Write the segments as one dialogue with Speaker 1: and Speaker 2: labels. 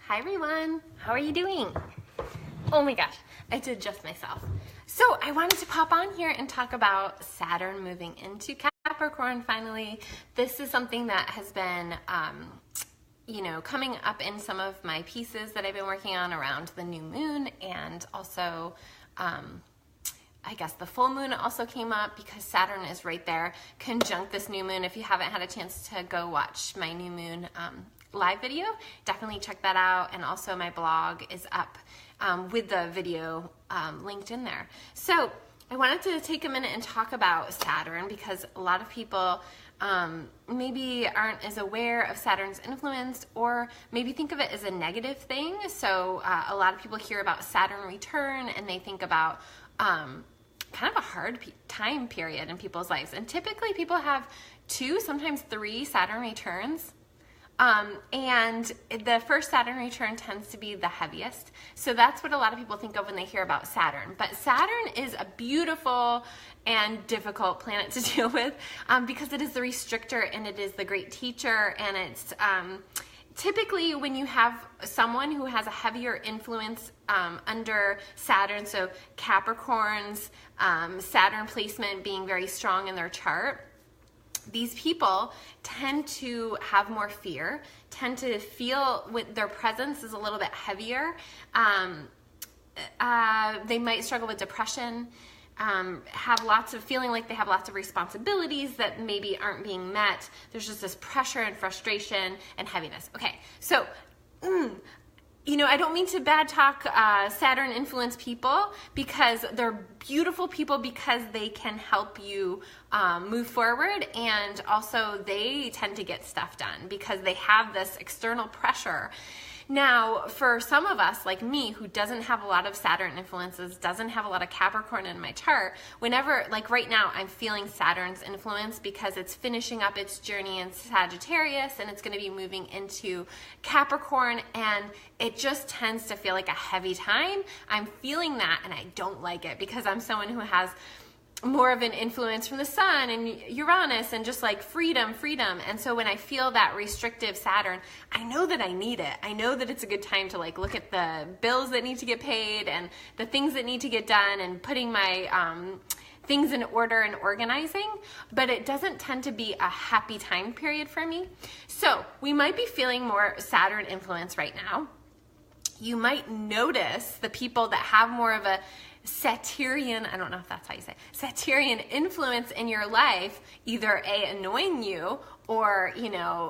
Speaker 1: Hi everyone, how are you doing? Oh my gosh, I did just myself. So I wanted to pop on here and talk about Saturn moving into Capricorn finally. This is something that has been, coming up in some of my pieces that I've been working on around the new moon, and also I guess the full moon also came up because Saturn is right there conjunct this new moon. If you haven't had a chance to go watch my new moon live video, definitely check that out. And also my blog is up with the video linked in there. So I wanted to take a minute and talk about Saturn because a lot of people maybe aren't as aware of Saturn's influence, or maybe think of it as a negative thing. So a lot of people hear about Saturn return and they think about kind of a hard time period in people's lives. And typically people have 2, sometimes 3 Saturn returns. And the first Saturn return tends to be the heaviest. So that's what a lot of people think of when they hear about Saturn. But Saturn is a beautiful and difficult planet to deal with because it is the restrictor and it is the great teacher. And it's typically when you have someone who has a heavier influence under Saturn, so Capricorn's Saturn placement being very strong in their chart, these people tend to have more fear, tend to feel with their presence is a little bit heavier. They might struggle with depression, have lots of feeling like they have lots of responsibilities that maybe aren't being met. There's just this pressure and frustration and heaviness. Okay, so I don't mean to bad talk Saturn influence people, because they're beautiful people because they can help you move forward, and also they tend to get stuff done because they have this external pressure. Now, for some of us, like me, who doesn't have a lot of Saturn influences, doesn't have a lot of Capricorn in my chart, whenever, like right now, I'm feeling Saturn's influence because it's finishing up its journey in Sagittarius and it's going to be moving into Capricorn, and it just tends to feel like a heavy time. I'm feeling that and I don't like it because I'm someone who has more of an influence from the sun and Uranus and just like freedom. And so when I feel that restrictive Saturn, I know that I need it. I know that it's a good time to like look at the bills that need to get paid and the things that need to get done and putting my things in order and organizing, but it doesn't tend to be a happy time period for me. So we might be feeling more Saturn influence right now. You might notice the people that have more of a Saturnian, I don't know if that's how you say it, Saturnian influence in your life, either annoying you or,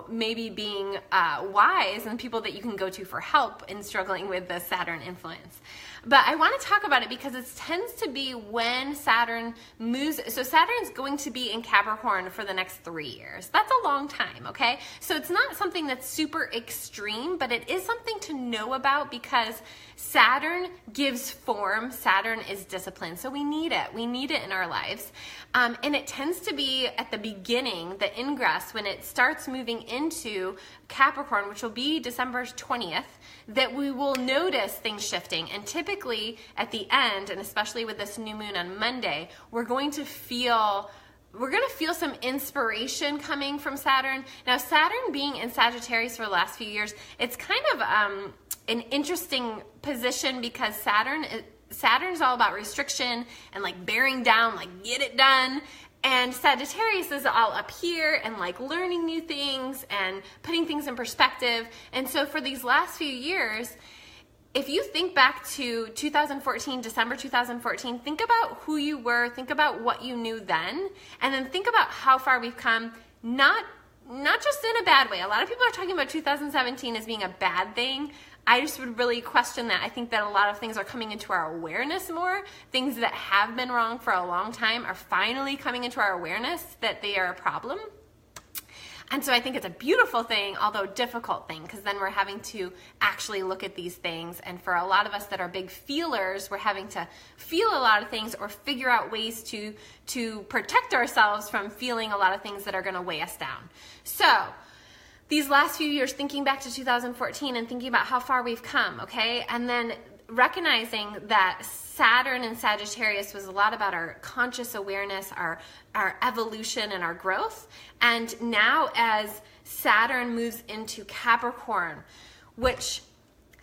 Speaker 1: maybe being wise and people that you can go to for help in struggling with the Saturn influence. But I want to talk about it because it tends to be when Saturn moves. So Saturn's going to be in Capricorn for the next 3 years. That's a long time, okay? So it's not something that's super extreme, but it is something to know about because Saturn gives form. Saturn is discipline. So we need it. We need it in our lives. And it tends to be at the beginning, the ingress, when it starts moving into Capricorn, which will be December 20th, that we will notice things shifting. And typically at the end, and especially with this new moon on Monday, we're going to feel some inspiration coming from Saturn. Now, Saturn being in Sagittarius for the last few years, it's kind of an interesting position because Saturn's all about restriction and like bearing down, like get it done. And Sagittarius is all up here and like learning new things and putting things in perspective. And so for these last few years, if you think back to 2014, December 2014, think about who you were, think about what you knew then, and then think about how far we've come, not just in a bad way. A lot of people are talking about 2017 as being a bad thing. I just would really question that. I think that a lot of things are coming into our awareness more. Things that have been wrong for a long time are finally coming into our awareness that they are a problem. And so I think it's a beautiful thing, although difficult thing, because then we're having to actually look at these things. And for a lot of us that are big feelers, we're having to feel a lot of things or figure out ways to protect ourselves from feeling a lot of things that are going to weigh us down. So these last few years, thinking back to 2014 and thinking about how far we've come, okay? And then recognizing that Saturn and Sagittarius was a lot about our conscious awareness, our evolution and our growth. And now as Saturn moves into Capricorn, which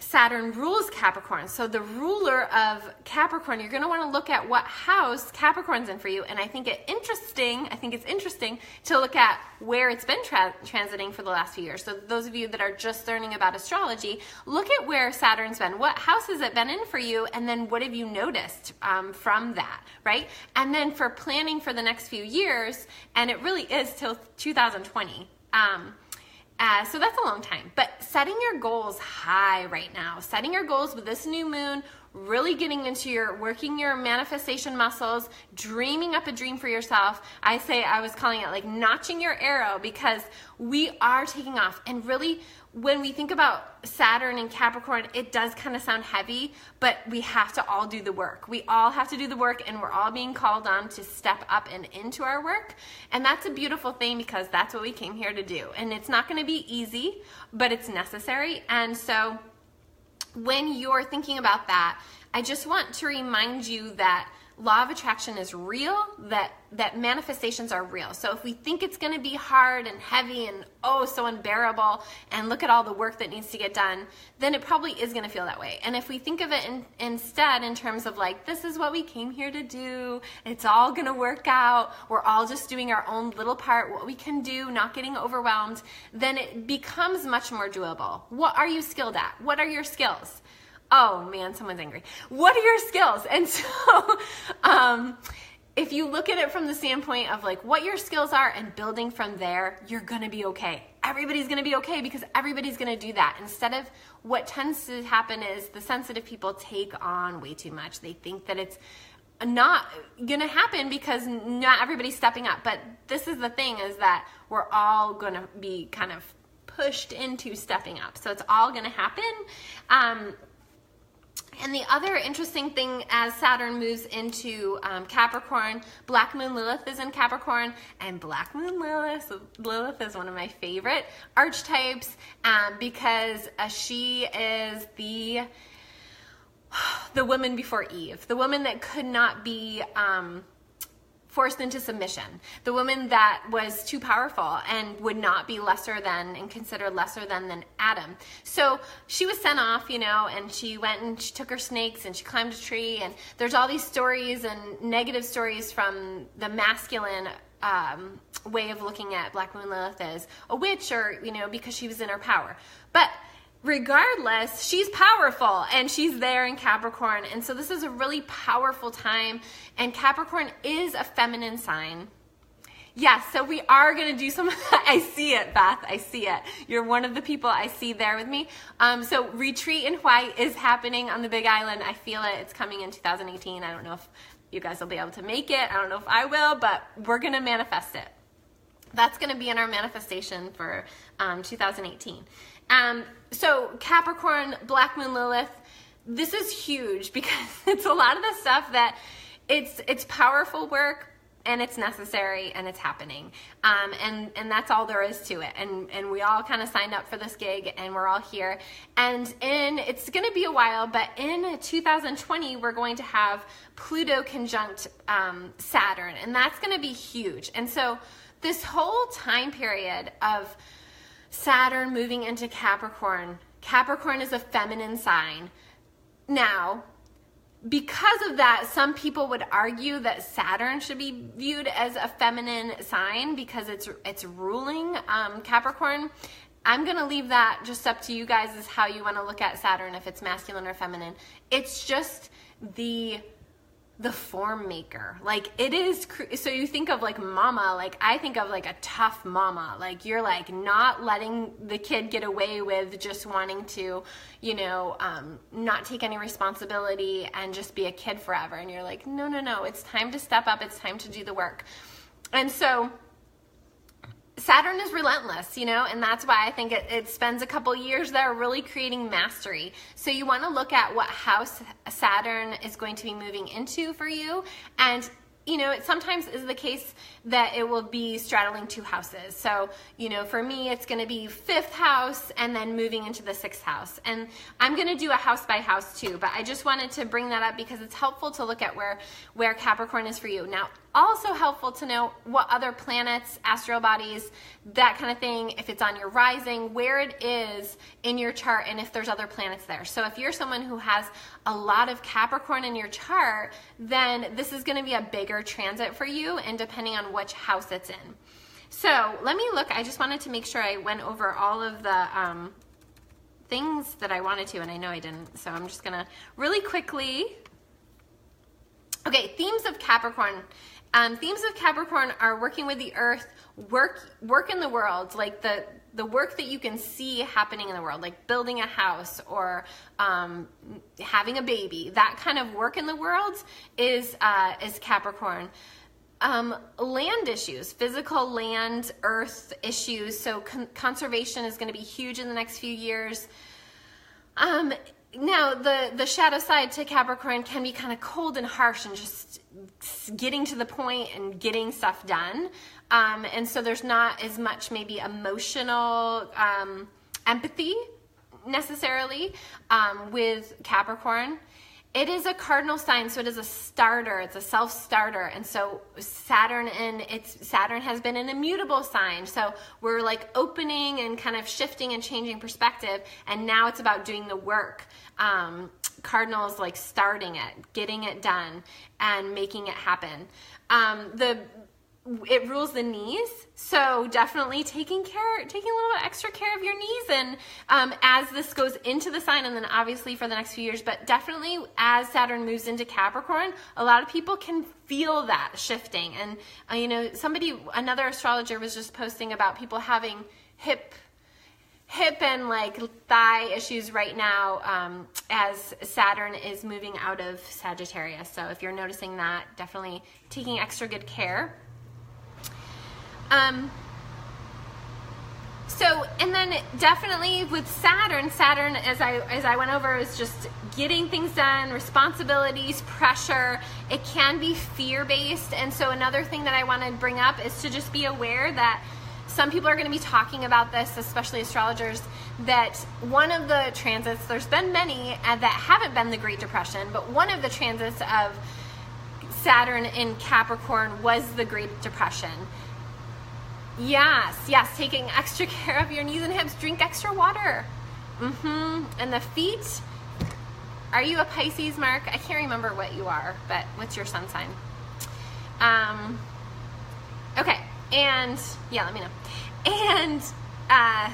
Speaker 1: Saturn rules Capricorn. So the ruler of Capricorn, you're going to want to look at what house Capricorn's in for you. And I think it's interesting to look at where it's been transiting for the last few years. So those of you that are just learning about astrology, look at where Saturn's been. What house has it been in for you? And then what have you noticed from that, right? And then for planning for the next few years, and it really is till 2020. So that's a long time, but setting your goals high right now, setting your goals with this new moon, really getting into working your manifestation muscles, dreaming up a dream for yourself. I was calling it like notching your arrow, because we are taking off. And really, when we think about Saturn and Capricorn, it does kind of sound heavy, but we have to all do the work. We all have to do the work, and we're all being called on to step up and into our work. And that's a beautiful thing, because that's what we came here to do. And it's not going to be easy, but it's necessary. And so when you're thinking about that, I just want to remind you that law of attraction is real, that manifestations are real. So if we think it's going to be hard and heavy and so unbearable, and look at all the work that needs to get done, then it probably is going to feel that way. And if we think of it instead in terms of like, this is what we came here to do, it's all going to work out, we're all just doing our own little part, what we can do, not getting overwhelmed, then it becomes much more doable. What are you skilled at? What are your skills? Oh man, someone's angry. What are your skills? And so if you look at it from the standpoint of like what your skills are and building from there, you're going to be okay. Everybody's going to be okay, because everybody's going to do that. Instead of what tends to happen is the sensitive people take on way too much. They think that it's not going to happen because not everybody's stepping up. But this is the thing, is that we're all going to be kind of pushed into stepping up. So it's all going to happen. And the other interesting thing, as Saturn moves into Capricorn, Black Moon Lilith is in Capricorn, and Black Moon Lilith is one of my favorite archetypes, because she is the woman before Eve, the woman that could not be forced into submission, the woman that was too powerful and would not be lesser than and considered lesser than Adam. So she was sent off, and she went and she took her snakes and she climbed a tree, and there's all these stories and negative stories from the masculine way of looking at Black Moon Lilith as a witch, or, because she was in her power. But regardless, she's powerful, and she's there in Capricorn. And so this is a really powerful time, and Capricorn is a feminine sign. Yes, so we are going to do some, I see it, Beth, I see it. You're one of the people I see there with me. So Retreat in White is happening on the Big Island. I feel it. It's coming in 2018. I don't know if you guys will be able to make it. I don't know if I will, but we're going to manifest it. That's going to be in our manifestation for 2018. So Capricorn, Black Moon Lilith, this is huge, because it's a lot of the stuff that it's powerful work, and it's necessary, and it's happening. And that's all there is to it. And we all kind of signed up for this gig, and we're all here. And it's going to be a while, but in 2020, we're going to have Pluto conjunct Saturn, and that's going to be huge. And so this whole time period of Saturn moving into Capricorn, Capricorn is a feminine sign. Now, because of that, some people would argue that Saturn should be viewed as a feminine sign because it's ruling Capricorn. I'm going to leave that just up to you guys as how you want to look at Saturn, if it's masculine or feminine. It's just the form maker. Like, it is, so you think of like mama, like I think of like a tough mama, like you're like not letting the kid get away with just wanting to, not take any responsibility and just be a kid forever. And you're like, no, it's time to step up. It's time to do the work. And so Saturn is relentless, and that's why I think it spends a couple years there really creating mastery. So you want to look at what house Saturn is going to be moving into for you. And, it sometimes is the case that it will be straddling two houses. So, for me, it's going to be 5th house and then moving into the 6th house. And I'm going to do a house by house too, but I just wanted to bring that up because it's helpful to look at where Capricorn is for you. Now, Also helpful to know what other planets, astral bodies, that kind of thing, if it's on your rising, where it is in your chart, and if there's other planets there. So if you're someone who has a lot of Capricorn in your chart, then this is going to be a bigger transit for you, and depending on which house it's in. So let me look. I just wanted to make sure I went over all of the things that I wanted to, and I know I didn't. So I'm just going to really quickly. Okay, themes of Capricorn. Themes of Capricorn are working with the earth, work in the world, like the work that you can see happening in the world, like building a house or having a baby. That kind of work in the world is Capricorn. Land issues, physical land, earth issues. So conservation is going to be huge in the next few years. Now, the shadow side to Capricorn can be kind of cold and harsh and just getting to the point and getting stuff done. And so there's not as much maybe emotional empathy necessarily with Capricorn. It is a cardinal sign, so it is a starter. It's a self-starter. And so Saturn has been an immutable sign. So we're like opening and kind of shifting and changing perspective. And now it's about doing the work. Cardinal is like starting it, getting it done, and making it happen. It rules the knees, so definitely taking a little extra care of your knees, and as this goes into the sign, and then obviously for the next few years, but definitely as Saturn moves into Capricorn, a lot of people can feel that shifting. And another astrologer was just posting about people having hip and like thigh issues right now as Saturn is moving out of Sagittarius. So if you're noticing that, definitely taking extra good care. And then definitely with Saturn, as I went over, is just getting things done, responsibilities, pressure. It can be fear-based. And so another thing that I want to bring up is to just be aware that some people are going to be talking about this, especially astrologers, that one of the transits, there's been many that haven't been the Great Depression, but one of the transits of Saturn in Capricorn was the Great Depression. Yes, taking extra care of your knees and hips. Drink extra water. And the feet. Are you a Pisces, Mark? I can't remember what you are, but what's your sun sign? Okay, and yeah, let me know. And I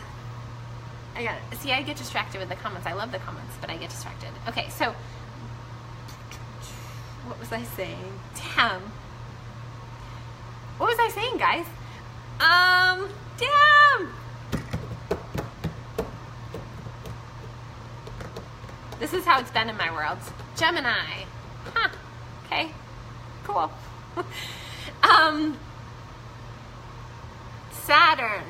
Speaker 1: get distracted with the comments. I love the comments, but I get distracted. Okay, so what was I saying? Damn. What was I saying, guys? Damn! This is how it's been in my world. Gemini. Huh. Okay. Cool. Saturn.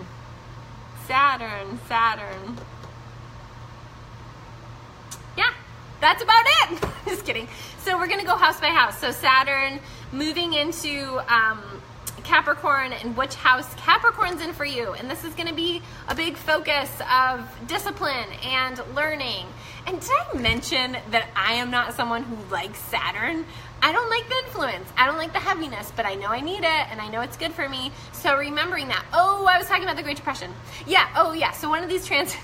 Speaker 1: Yeah, that's about it. Just kidding. So we're going to go house by house. So Saturn moving into Capricorn, and which house Capricorn's in for you. And this is going to be a big focus of discipline and learning. And did I mention that I am not someone who likes Saturn? I don't like the influence. I don't like the heaviness, but I know I need it, and I know it's good for me. So remembering that. Oh, I was talking about the Great Depression. Yeah, oh yeah. So one of these times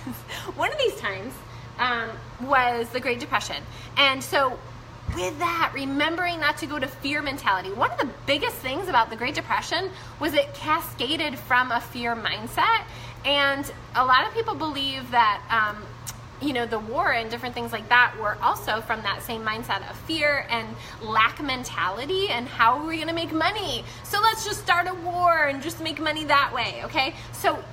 Speaker 1: was the Great Depression. And so with that, remembering not to go to fear mentality. One of the biggest things about the Great Depression was it cascaded from a fear mindset. And a lot of people believe that, the war and different things like that were also from that same mindset of fear and lack mentality, and how are we going to make money? So let's just start a war and just make money that way, okay? So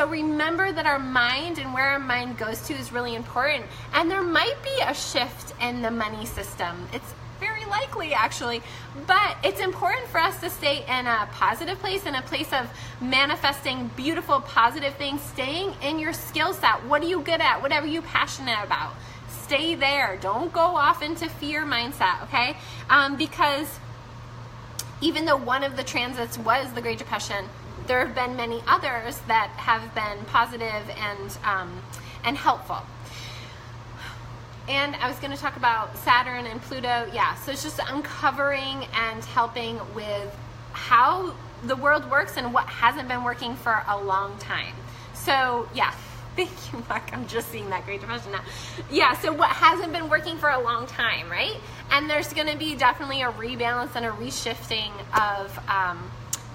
Speaker 1: remember that our mind and where our mind goes to is really important. And there might be a shift in the money system. It's very likely, actually. But it's important for us to stay in a positive place, in a place of manifesting beautiful, positive things, staying in your skill set. What are you good at? Whatever you're passionate about. Stay there. Don't go off into fear mindset, okay? Because even though one of the transits was the Great Depression, there have been many others that have been positive and helpful. And I was going to talk about Saturn and Pluto. Yeah, so it's just uncovering and helping with how the world works and what hasn't been working for a long time. So yeah, thank you, Mark. I'm just seeing that Great Depression now. Yeah, so what hasn't been working for a long time, right? And there's going to be definitely a rebalance and a reshifting of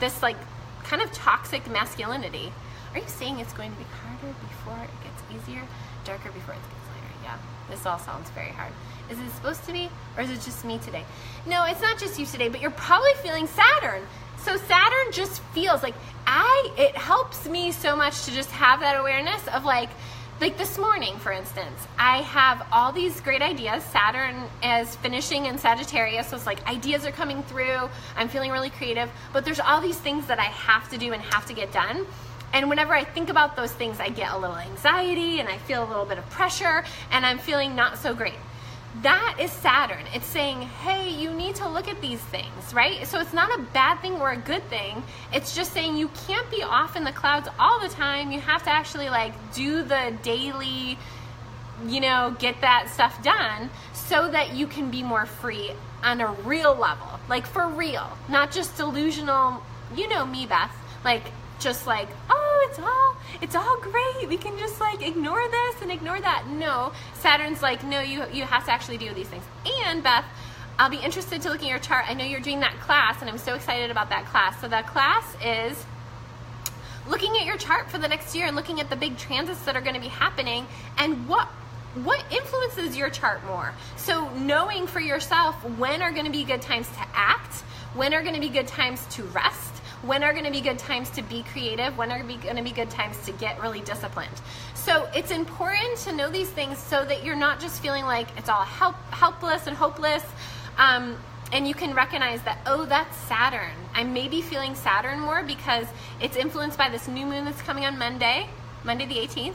Speaker 1: this like kind of toxic masculinity. Are you saying it's going to be harder before it gets easier, darker before it gets lighter? Yeah, this all sounds very hard. Is it supposed to be, or is it just me today? No, it's not just you today, but you're probably feeling Saturn. So Saturn just feels like it helps me so much to just have that awareness of like this morning, for instance, I have all these great ideas. Saturn is finishing in Sagittarius, so it's like ideas are coming through. I'm feeling really creative, but there's all these things that I have to do and have to get done. And whenever I think about those things, I get a little anxiety and I feel a little bit of pressure and I'm feeling not so great. That is Saturn. It's saying, hey, you need to look at these things, right? So it's not a bad thing or a good thing. It's just saying you can't be off in the clouds all the time. You have to actually like do the daily, get that stuff done so that you can be more free on a real level, like for real, not just delusional, me, Beth, like just like, oh, it's all great. We can just like ignore this and ignore that. No, Saturn's like, no, you have to actually do these things. And Beth, I'll be interested to look at your chart. I know you're doing that class and I'm so excited about that class. So that class is looking at your chart for the next year and looking at the big transits that are going to be happening and what influences your chart more. So knowing for yourself when are going to be good times to act, when are going to be good times to rest, when are going to be good times to be creative, when are going to be good times to get really disciplined. So it's important to know these things so that you're not just feeling like it's all helpless and hopeless, and you can recognize that, oh, that's Saturn. I may be feeling Saturn more because it's influenced by this new moon that's coming on Monday the 18th,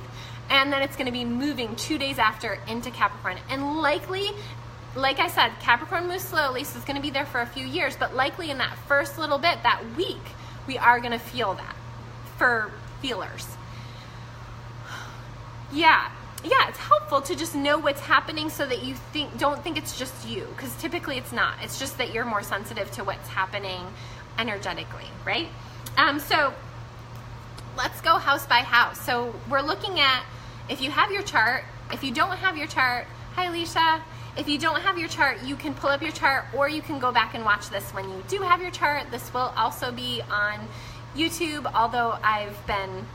Speaker 1: and then it's going to be moving 2 days after into Capricorn. And likely, like I said, Capricorn moves slowly, so it's going to be there for a few years, but likely in that first little bit, that week, we are going to feel that for feelers. Yeah, it's helpful to just know what's happening so that you don't think it's just you, because typically it's not. It's just that you're more sensitive to what's happening energetically, right? So let's go house by house. So we're looking at, if you have your chart, if you don't have your chart, hi Alicia. If you don't have your chart, you can pull up your chart or you can go back and watch this when you do have your chart. This will also be on YouTube, although I've been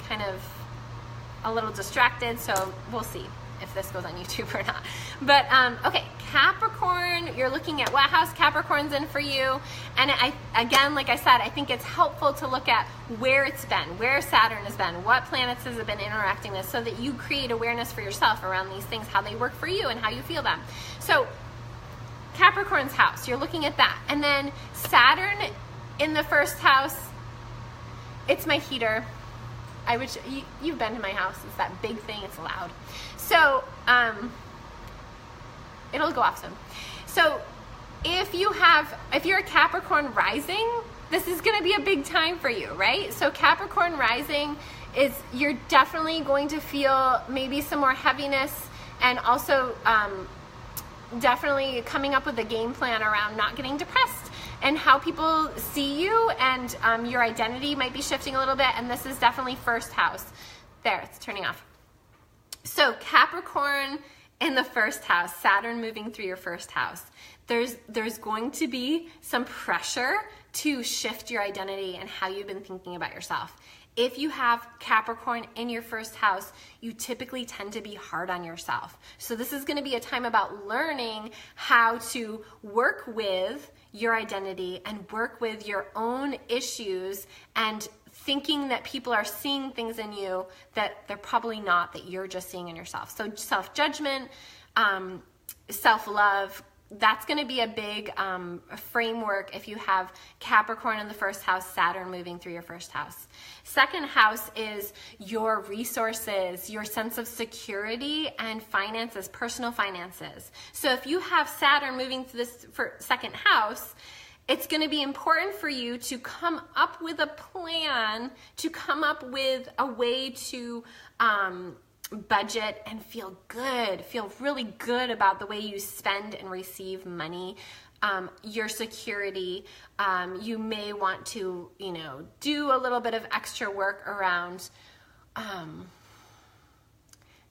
Speaker 1: kind of a little distracted, so we'll see if this goes on YouTube or not. But okay, Capricorn, you're looking at what house Capricorn's in for you. And again, like I said, I think it's helpful to look at where it's been, where Saturn has been, what planets has it been interacting with, so that you create awareness for yourself around these things, how they work for you and how you feel them. So Capricorn's house, you're looking at that. And then Saturn in the first house, it's my heater. You've been to my house. It's that big thing. It's loud. So it'll go off soon. So if you're a Capricorn rising, this is going to be a big time for you, right? So Capricorn rising you're definitely going to feel maybe some more heaviness, and also definitely coming up with a game plan around not getting depressed and how people see you, and your identity might be shifting a little bit. And this is definitely first house. There, it's turning off. So Capricorn in the first house, Saturn moving through your first house. There's going to be some pressure to shift your identity and how you've been thinking about yourself. If you have Capricorn in your first house, you typically tend to be hard on yourself. So this is going to be a time about learning how to work with your identity and work with your own issues, and thinking that people are seeing things in you that they're probably not, that you're just seeing in yourself. So self-judgment, self-love, that's going to be a big framework if you have Capricorn in the first house, Saturn moving through your first house. Second house is your resources, your sense of security and finances, personal finances. So if you have Saturn moving through this second house, it's going to be important for you to come up with a plan, to come up with a way to budget and feel really good about the way you spend and receive money. Your security. You may want to, do a little bit of extra work around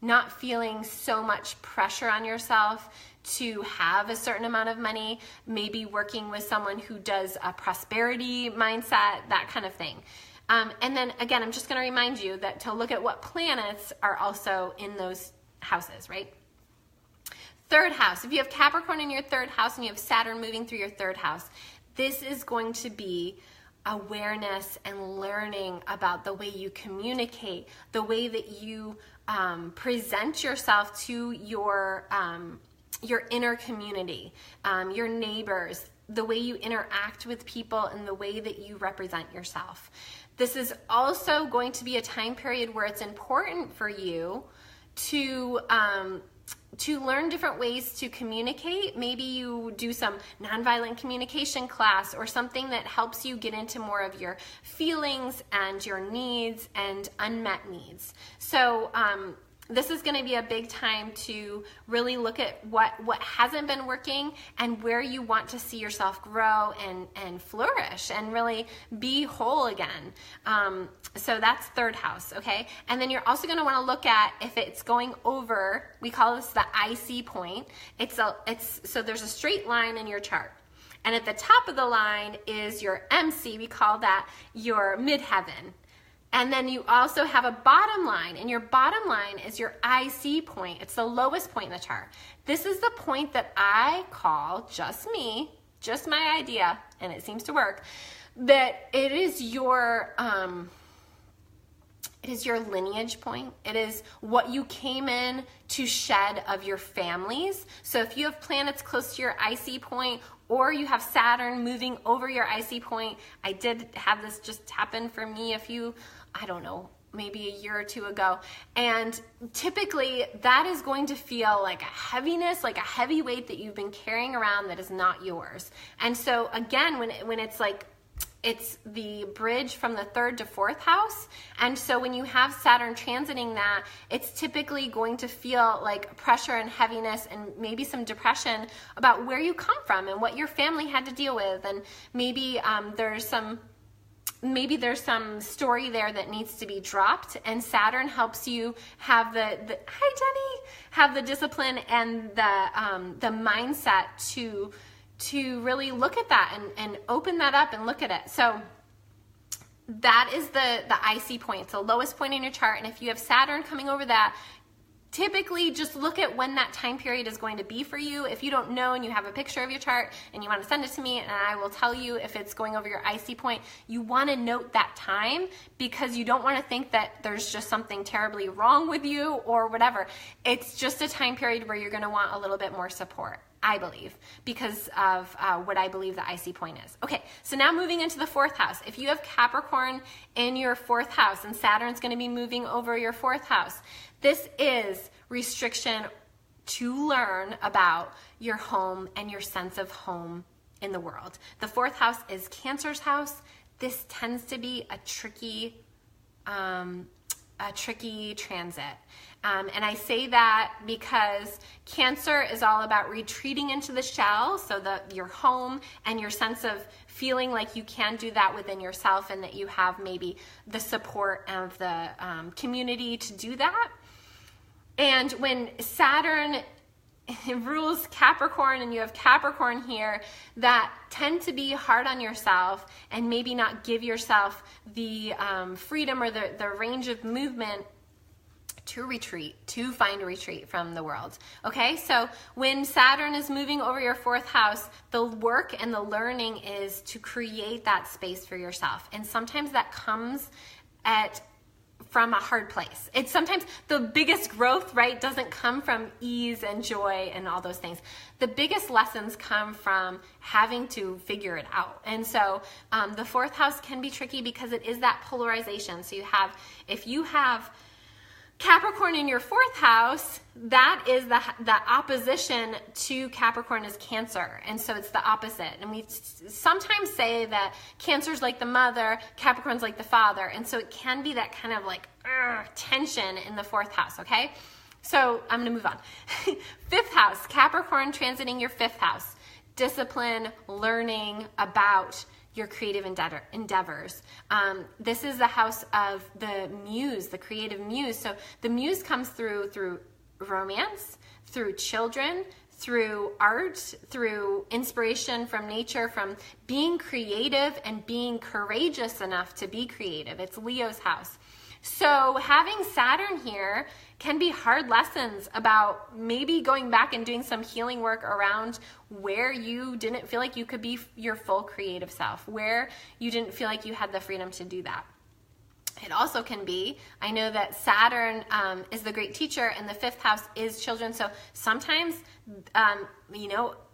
Speaker 1: not feeling so much pressure on yourself to have a certain amount of money, maybe working with someone who does a prosperity mindset, that kind of thing. And then again, I'm just going to remind you that to look at what planets are also in those houses, right? Third house, if you have Capricorn in your third house and you have Saturn moving through your third house, this is going to be awareness and learning about the way you communicate, the way that you present yourself to your inner community, your neighbors, the way you interact with people, and the way that you represent yourself. This is also going to be a time period where it's important for you to learn different ways to communicate. Maybe you do some nonviolent communication class or something that helps you get into more of your feelings and your needs and unmet needs. So this is going to be a big time to really look at what hasn't been working and where you want to see yourself grow and flourish and really be whole again. So that's third house, okay? And then you're also going to want to look at if it's going over, we call this the IC point. So there's a straight line in your chart. And at the top of the line is your MC, we call that your midheaven. And then you also have a bottom line, and your bottom line is your IC point. It's the lowest point in the chart. This is the point that I call, just me, just my idea, and it seems to work, that it is your lineage point. It is what you came in to shed of your families. So if you have planets close to your IC point, or you have Saturn moving over your IC point, I did have this just happen for me maybe a year or two ago. And typically that is going to feel like a heaviness, like a heavy weight that you've been carrying around that is not yours. And so again, when it's like, it's the bridge from the third to fourth house. And so when you have Saturn transiting that, it's typically going to feel like pressure and heaviness and maybe some depression about where you come from and what your family had to deal with. And maybe there's some story there that needs to be dropped, and Saturn helps you have the hi Jenny, have the discipline and the mindset to really look at that and open that up and look at it. So that is the IC point. It's the lowest point in your chart, and if you have Saturn coming over that, typically just look at when that time period is going to be for you. If you don't know and you have a picture of your chart and you want to send it to me and I will tell you if it's going over your IC point, you want to note that time because you don't want to think that there's just something terribly wrong with you or whatever. It's just a time period where you're going to want a little bit more support, I believe, because of what I believe the IC point is. Okay, so now moving into the fourth house. If you have Capricorn in your fourth house and Saturn's going to be moving over your fourth house, this is restriction to learn about your home and your sense of home in the world. The fourth house is Cancer's house. This tends to be a tricky transit. And I say that because Cancer is all about retreating into the shell, so your home and your sense of feeling like you can do that within yourself and that you have maybe the support of the community to do that. And when Saturn rules Capricorn and you have Capricorn here, that tend to be hard on yourself and maybe not give yourself the freedom or the range of movement to retreat, to find a retreat from the world. Okay, so when Saturn is moving over your fourth house, the work and the learning is to create that space for yourself. And sometimes that comes from a hard place. It's sometimes the biggest growth, right, doesn't come from ease and joy and all those things. The biggest lessons come from having to figure it out. And so the fourth house can be tricky because it is that polarization. So if you have Capricorn in your fourth house, that is the opposition to Capricorn is Cancer. And so it's the opposite. And we sometimes say that Cancer's like the mother, Capricorn's like the father. And so it can be that kind of like tension in the 4th house, okay? So I'm going to move on. 5th house, Capricorn transiting your 5th house. Discipline, learning about your creative endeavors. This is the house of the muse, the creative muse. So the muse comes through romance, through children, through art, through inspiration from nature, from being creative and being courageous enough to be creative. It's Leo's house. So having Saturn here can be hard lessons about maybe going back and doing some healing work around where you didn't feel like you could be your full creative self, where you didn't feel like you had the freedom to do that. It also can be, I know that Saturn is the great teacher and the 5th house is children. So sometimes,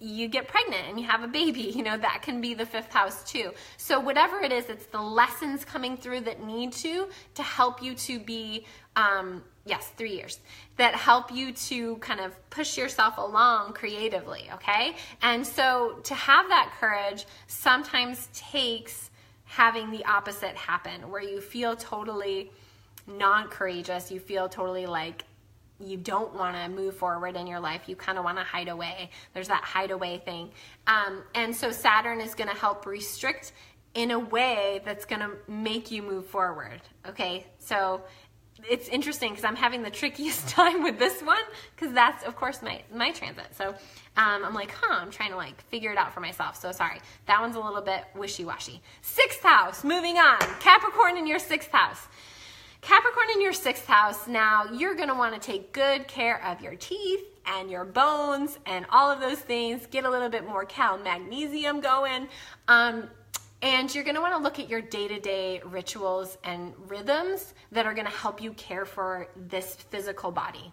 Speaker 1: you get pregnant and you have a baby, that can be the 5th house too. So whatever it is, it's the lessons coming through that need to help you to be, 3 years, that help you to kind of push yourself along creatively, okay? And so to have that courage sometimes takes having the opposite happen, where you feel totally non-courageous, you feel totally like you don't want to move forward in your life, you kind of want to hide away. There's that hide away thing. And so Saturn is going to help restrict in a way that's going to make you move forward, okay? So it's interesting because I'm having the trickiest time with this one because that's, of course, my transit. So I'm like, I'm trying to figure it out for myself. So sorry, that one's a little bit wishy-washy. 6th house, moving on. Capricorn in your 6th house. Capricorn in your 6th house, now you're going to want to take good care of your teeth and your bones and all of those things. Get a little bit more magnesium going. And you're going to want to look at your day-to-day rituals and rhythms that are going to help you care for this physical body,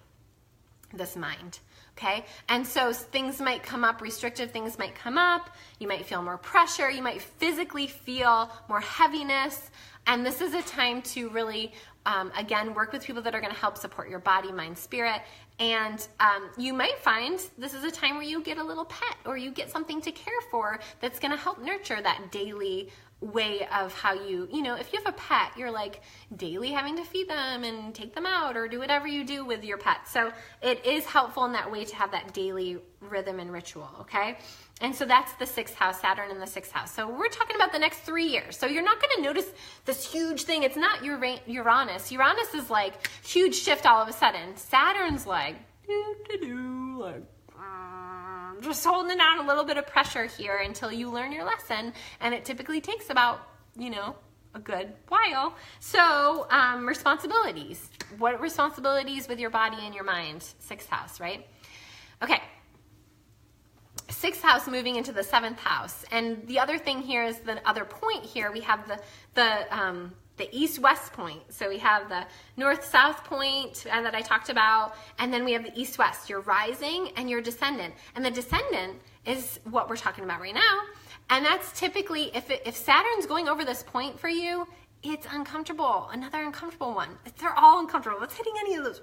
Speaker 1: this mind, okay? And so things might come up, restrictive things might come up. You might feel more pressure. You might physically feel more heaviness. And this is a time to really, again, work with people that are going to help support your body, mind, spirit. And you might find this is a time where you get a little pet or you get something to care for that's going to help nurture that daily way of how you, if you have a pet, you're daily having to feed them and take them out or do whatever you do with your pet. So it is helpful in that way to have that daily rhythm and ritual, okay? And so that's the 6th house, Saturn in the 6th house. So we're talking about the next 3 years. So you're not going to notice this huge thing. It's not Uranus. Uranus is huge shift all of a sudden. Saturn's just holding down a little bit of pressure here until you learn your lesson. And it typically takes about, a good while. So responsibilities. What responsibilities with your body and your mind? 6th house, right? Okay. 6th house moving into the 7th house. And the other thing here is the other point here. We have the east-west point. So we have the north-south point that I talked about, and then we have the east-west, your rising and your descendant. And the descendant is what we're talking about right now. And that's typically, if Saturn's going over this point for you, it's uncomfortable. Another uncomfortable one. They're all uncomfortable. It's hitting any of those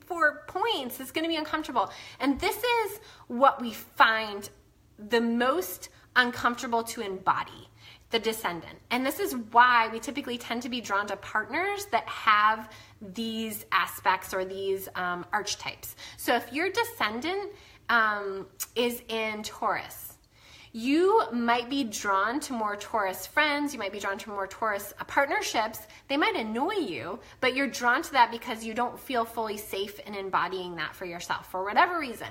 Speaker 1: 4 points. It's going to be uncomfortable. And this is what we find the most uncomfortable to embody, the descendant. And this is why we typically tend to be drawn to partners that have these aspects or these archetypes. So if your descendant is in Taurus, you might be drawn to more Taurus friends. You might be drawn to more Taurus partnerships. They might annoy you, but you're drawn to that because you don't feel fully safe in embodying that for yourself for whatever reason.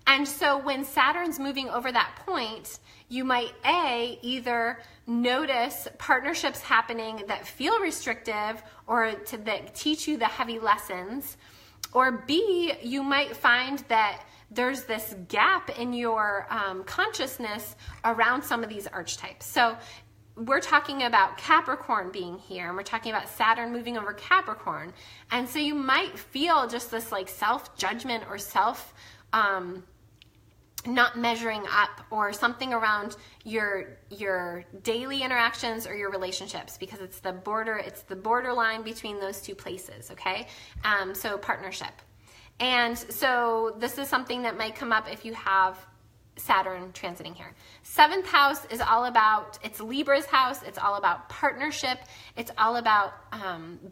Speaker 1: And so when Saturn's moving over that point, you might either notice partnerships happening that feel restrictive or that teach you the heavy lessons, or B, you might find that there's this gap in your consciousness around some of these archetypes. So we're talking about Capricorn being here, and we're talking about Saturn moving over Capricorn. And so you might feel just this self-judgment or not measuring up, or something around your daily interactions or your relationships, because it's the borderline between those two places, okay? So partnership. And so this is something that might come up if you have Saturn transiting here. 7th house is all about, it's Libra's house, it's all about partnership, it's all about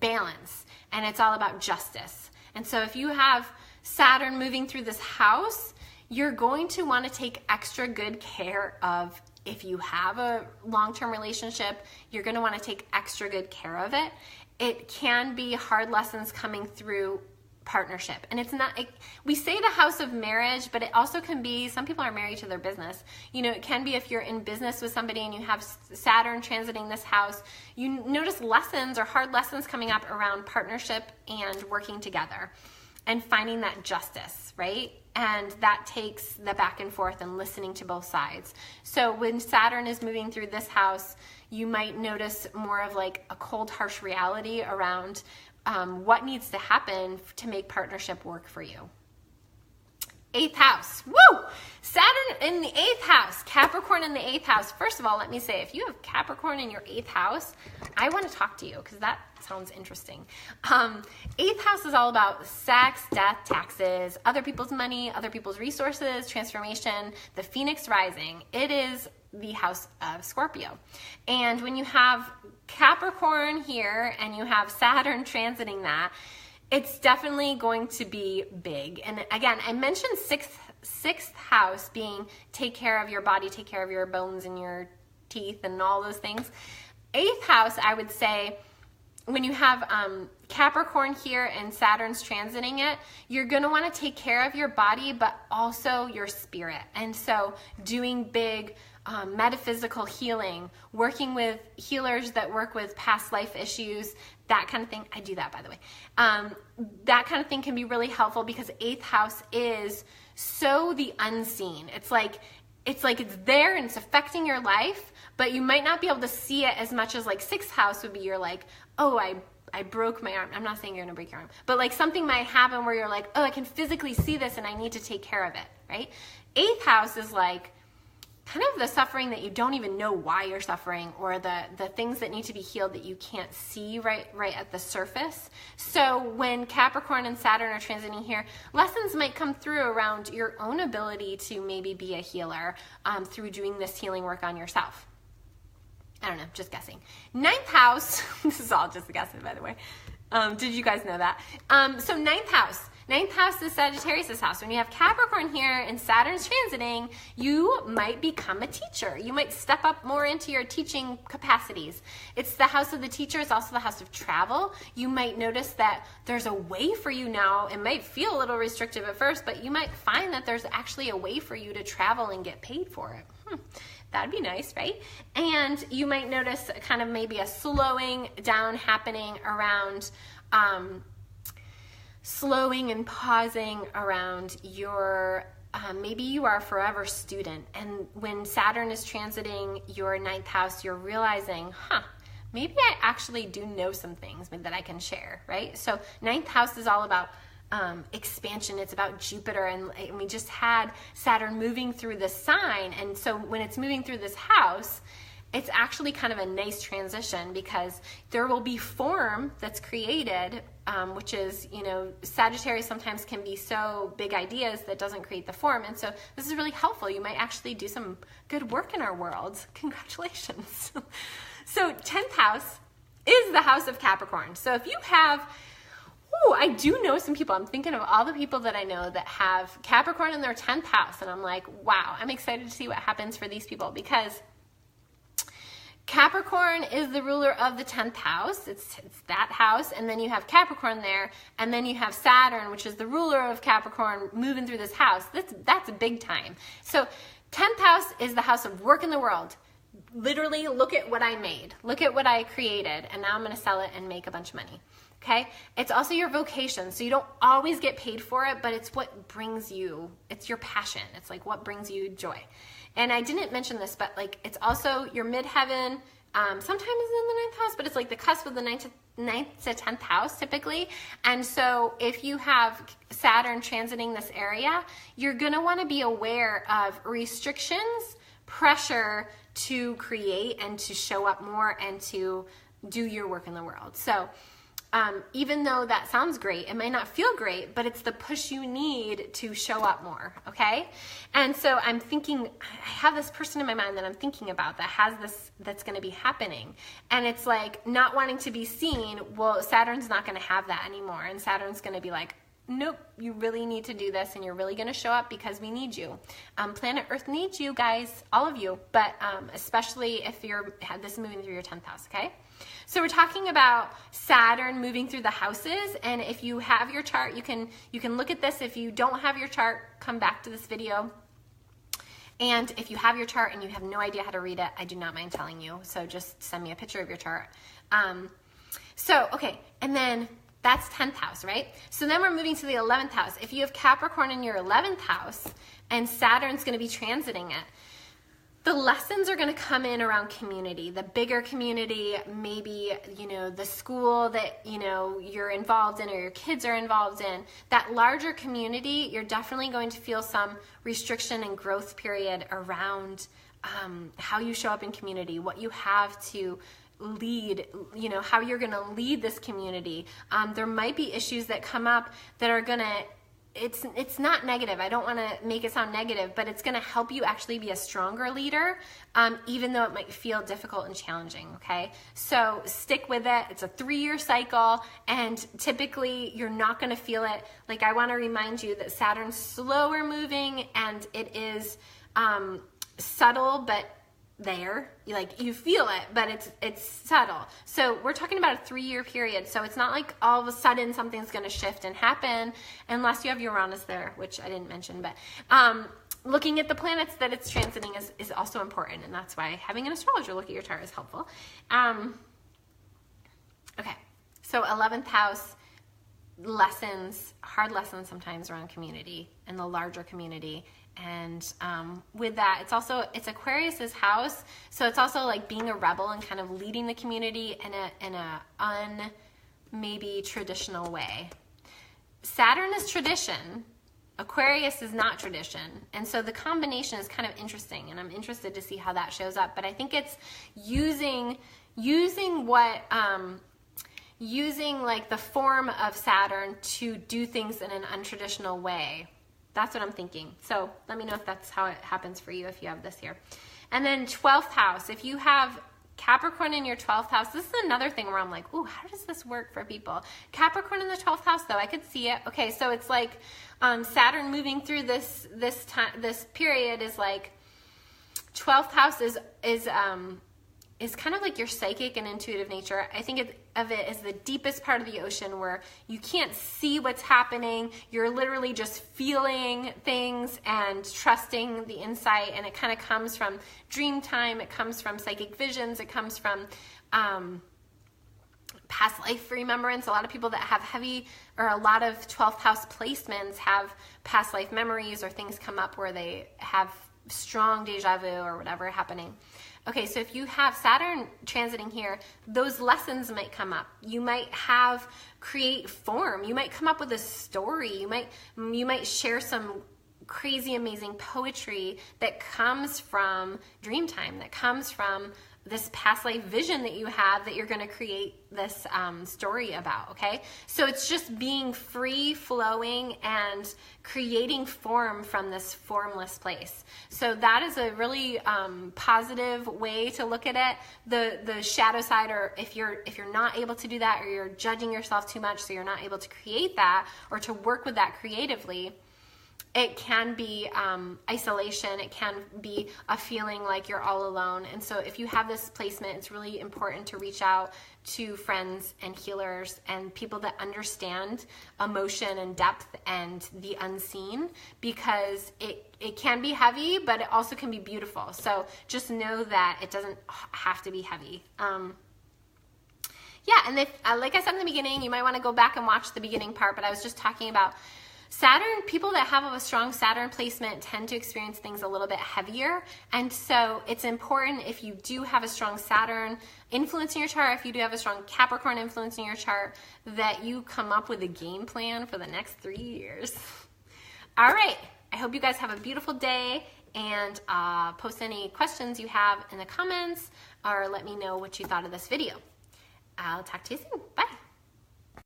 Speaker 1: balance. and it's all about justice. And so if you have Saturn moving through this house, you're going to want to take extra good care of, if you have a long-term relationship, you're going to want to take extra good care of it. It can be hard lessons coming through partnership. And it's not, we say the house of marriage, but it also can be, some people are married to their business. You know, it can be if you're in business with somebody and you have Saturn transiting this house, you notice lessons or hard lessons coming up around partnership and working together and finding that justice, right? And that takes the back and forth and listening to both sides. So when Saturn is moving through this house, you might notice more of like a cold, harsh reality around what needs to happen to make partnership work for you. 8th house. Woo! Saturn in the 8th house. Capricorn in the 8th house. First of all, let me say, if you have Capricorn in your 8th house, I want to talk to you because that sounds interesting. 8th house is all about sex, death, taxes, other people's money, other people's resources, transformation, the Phoenix rising. It is the house of Scorpio. And when you have Capricorn here and you have Saturn transiting that, it's definitely going to be big. And again, I mentioned sixth house being take care of your body, take care of your bones and your teeth and all those things. 8th house, I would say, when you have Capricorn here and Saturn's transiting it, you're going to want to take care of your body, but also your spirit. And so doing big metaphysical healing, working with healers that work with past life issues, that kind of thing. I do that, by the way. That kind of thing can be really helpful because 8th house is so the unseen. It's like it's there and it's affecting your life, but you might not be able to see it as much as like 6th house would be. You're like, oh, I broke my arm. I'm not saying you're going to break your arm, but like something might happen where you're like, oh, I can physically see this and I need to take care of it, right? 8th house is like kind of the suffering that you don't even know why you're suffering, or the things that need to be healed that you can't see right at the surface. So when Capricorn and Saturn are transiting here, lessons might come through around your own ability to maybe be a healer through doing this healing work on yourself. I don't know, just guessing. 9th house, this is all just guessing, by the way. Did you guys know that? So 9th house. 9th house is Sagittarius' house. When you have Capricorn here and Saturn's transiting, you might become a teacher. You might step up more into your teaching capacities. It's the house of the teacher. It's also the house of travel. You might notice that there's a way for you now. It might feel a little restrictive at first, but you might find that there's actually a way for you to travel and get paid for it. That'd be nice, right? And you might notice kind of maybe a slowing down happening around slowing and pausing around your, maybe you are a forever student, and when Saturn is transiting your 9th house, you're realizing, maybe I actually do know some things that I can share, right? So 9th house is all about expansion. It's about Jupiter, and we just had Saturn moving through this sign, and so when it's moving through this house, it's actually kind of a nice transition because there will be form that's created, which is, Sagittarius sometimes can be so big ideas that doesn't create the form. And so this is really helpful. You might actually do some good work in our world. Congratulations. So 10th house is the house of Capricorn. So if you have, I do know some people. I'm thinking of all the people that I know that have Capricorn in their 10th house. And I'm like, wow, I'm excited to see what happens for these people because Capricorn is the ruler of the 10th house. It's that house. And then you have Capricorn there. And then you have Saturn, which is the ruler of Capricorn, moving through this house. That's a big time. So 10th house is the house of work in the world. Literally, look at what I made. Look at what I created. And now I'm going to sell it and make a bunch of money. Okay? It's also your vocation. So you don't always get paid for it, but it's what brings you, it's your passion. It's like what brings you joy. And I didn't mention this, but like it's also your midheaven. Sometimes it's in the 9th house, but it's like the cusp of the 9th to 10th house typically. And so if you have Saturn transiting this area, you're going to want to be aware of restrictions, pressure to create and to show up more and to do your work in the world. So even though that sounds great, it might not feel great, but it's the push you need to show up more, okay? And so I'm thinking, I have this person in my mind that I'm thinking about that has this, that's gonna be happening. And it's like not wanting to be seen, well, Saturn's not gonna have that anymore. And Saturn's gonna be like, nope, you really need to do this and you're really gonna show up because we need you. Planet Earth needs you guys, all of you, but especially if you're this moving through your 10th house, okay? So we're talking about Saturn moving through the houses, and if you have your chart, you can look at this. If you don't have your chart, come back to this video. And if you have your chart and you have no idea how to read it, I do not mind telling you. So just send me a picture of your chart. Okay, and then that's 10th house, right? So then we're moving to the 11th house. If you have Capricorn in your 11th house and Saturn's going to be transiting it, the lessons are going to come in around community, the bigger community, maybe, the school that, you're involved in or your kids are involved in. That larger community, you're definitely going to feel some restriction and growth period around how you show up in community, what you have to lead, how you're going to lead this community. There might be issues that come up that are going to, it's not negative. I don't want to make it sound negative, but it's going to help you actually be a stronger leader, even though it might feel difficult and challenging, okay? So stick with it. It's a 3-year cycle, and typically you're not going to feel it. Like, I want to remind you that Saturn's slower moving, and it is subtle, but there, you feel it, but it's subtle. So we're talking about a 3-year period. So it's not like all of a sudden something's going to shift and happen unless you have Uranus there, which I didn't mention, but looking at the planets that it's transiting is also important. And that's why having an astrologer look at your chart is helpful. Okay. So 11th house lessons, hard lessons sometimes around community and the larger community. And with that, it's Aquarius's house, so it's also like being a rebel and kind of leading the community in a maybe traditional way. Saturn is tradition. Aquarius is not tradition, and so the combination is kind of interesting, and I'm interested to see how that shows up. But I think it's using like the form of Saturn to do things in an untraditional way. That's what I'm thinking. So let me know if that's how it happens for you if you have this here. And then 12th house. If you have Capricorn in your 12th house, this is another thing where I'm like, ooh, how does this work for people? Capricorn in the 12th house, though, I could see it. Okay, so it's like Saturn moving through this period is like 12th house is kind of like your psychic and intuitive nature. I think of it as the deepest part of the ocean where you can't see what's happening. You're literally just feeling things and trusting the insight. And it kind of comes from dream time. It comes from psychic visions. It comes from past life remembrance. A lot of people that have a lot of 12th house placements have past life memories, or things come up where they have strong deja vu or whatever happening. Okay, so if you have Saturn transiting here, those lessons might come up. You might create form. You might come up with a story. You might share some crazy, amazing poetry that comes from dream time, that comes from this past life vision that you have that you're going to create this story about, okay? So it's just being free flowing and creating form from this formless place. So that is a really positive way to look at it. The shadow side, or if you're not able to do that, or you're judging yourself too much so you're not able to create that or to work with that creatively, it can be isolation. It can be a feeling like you're all alone. And so if you have this placement, it's really important to reach out to friends and healers and people that understand emotion and depth and the unseen, because it can be heavy, but it also can be beautiful. So just know that it doesn't have to be heavy. Yeah, and if, like I said in the beginning, you might want to go back and watch the beginning part, but I was just talking about Saturn. People that have a strong Saturn placement tend to experience things a little bit heavier. And so it's important, if you do have a strong Saturn influence in your chart, if you do have a strong Capricorn influence in your chart, that you come up with a game plan for the next 3 years. All right. I hope you guys have a beautiful day, and post any questions you have in the comments, or let me know what you thought of this video. I'll talk to you soon. Bye.